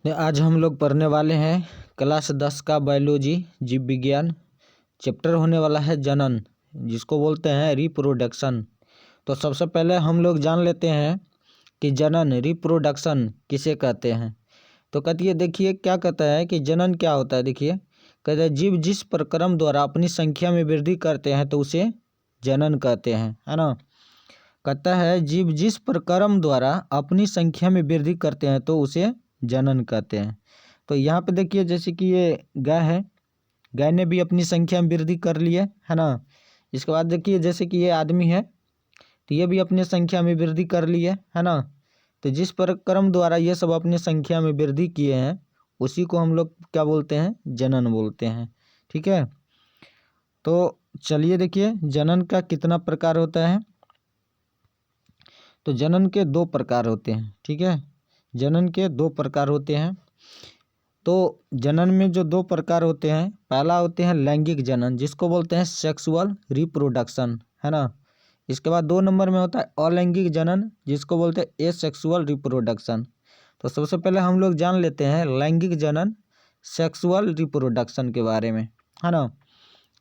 आज हम लोग पढ़ने वाले हैं क्लास 10 का बायोलॉजी जीव विज्ञान। चैप्टर होने वाला है जनन, जिसको बोलते हैं रिप्रोडक्शन। तो सबसे पहले हम लोग जान लेते हैं कि जनन रिप्रोडक्शन किसे कहते हैं। तो कहती है, देखिए क्या कहता है कि जनन क्या होता है। देखिए कहते हैं जीव जिस प्रक्रम द्वारा अपनी संख्या में वृद्धि करते हैं तो उसे जनन कहते हैं, है ना। कहता है जीव जिस प्रक्रम द्वारा अपनी संख्या में वृद्धि करते हैं तो उसे जनन कहते हैं। तो यहाँ पे देखिए जैसे कि ये गाय है, गाय ने भी अपनी संख्या में वृद्धि कर ली है ना। इसके बाद देखिए जैसे कि ये आदमी है, तो ये भी अपनी संख्या में वृद्धि कर ली है ना। तो जिस प्रक्रम द्वारा ये सब अपनी संख्या में वृद्धि किए हैं उसी को हम लोग क्या बोलते हैं, जनन बोलते हैं। ठीक है, तो चलिए देखिए जनन का कितना प्रकार होता है। तो जनन के दो प्रकार होते हैं। ठीक है, जनन के दो प्रकार होते हैं। तो जनन में जो दो प्रकार होते हैं, पहला होते हैं लैंगिक जनन, जिसको बोलते हैं सेक्सुअल रिप्रोडक्शन, है ना। इसके बाद 2 नंबर में होता है अलैंगिक जनन, जिसको बोलते हैं एसेक्सुअल रिप्रोडक्शन। तो सबसे पहले हम लोग जान लेते हैं लैंगिक जनन सेक्सुअल रिप्रोडक्शन के बारे में, है ना।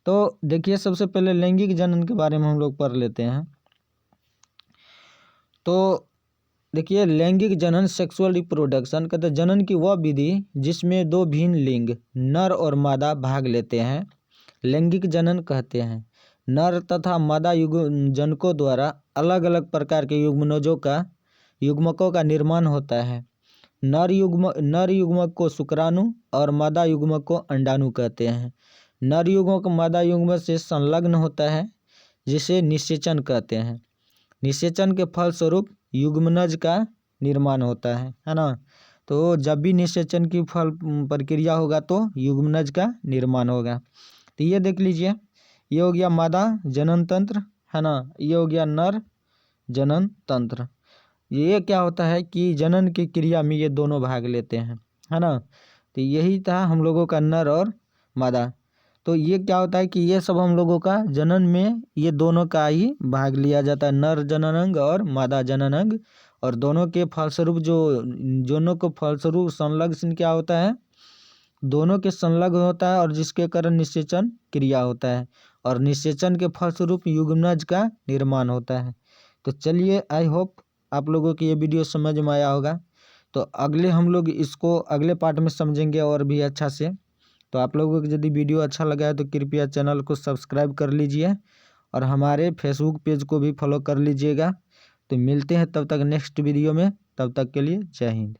तो देखिए सबसे पहले लैंगिक जनन के बारे में हम लोग पढ़ लेते हैं। तो देखिए लैंगिक जनन सेक्सुअल रिप्रोडक्शन कहते हैं जनन की वह विधि जिसमें दो भिन्न लिंग नर और मादा भाग लेते हैं, लैंगिक जनन कहते हैं। नर तथा मादा जनकों द्वारा अलग अलग प्रकार के युग्मकों का निर्माण होता है। नर युग्मक को शुक्राणु और मादा युग्मक को अंडाणु कहते हैं। नर युग्मक मादा युग्मक से संलग्न होता है, जिसे निषेचन कहते हैं। निषेचन के फलस्वरूप युग्मनज का निर्माण होता है ना। तो जब भी निषेचन की फल प्रक्रिया होगा तो युग्मनज का निर्माण होगा। तो ये देख लीजिए, ये हो गया मादा जनन तंत्र, है ना। ये हो गया नर जनन तंत्र। ये क्या होता है कि जनन की क्रिया में ये दोनों भाग लेते हैं, है ना। तो यही था हम लोगों का नर और मादा। तो ये क्या होता है कि ये सब हम लोगों का जनन में ये दोनों का ही भाग लिया जाता है, नर जनन अंग और मादा जनन अंग। और दोनों के फलस्वरूप दोनों को फलस्वरूप संलग्न क्या होता है, दोनों के संलग्न होता है और जिसके कारण निषेचन क्रिया होता है और निषेचन के फलस्वरूप युग्मनज का निर्माण होता है। तो चलिए आई होप आप लोगों को ये वीडियो समझ में आया होगा। तो अगले हम लोग इसको अगले पार्ट में समझेंगे और भी अच्छा से। तो आप लोगों को यदि वीडियो अच्छा लगा है तो कृपया चैनल को सब्सक्राइब कर लीजिए और हमारे फेसबुक पेज को भी फॉलो कर लीजिएगा। तो मिलते हैं तब तक नेक्स्ट वीडियो में, तब तक के लिए जय हिंद।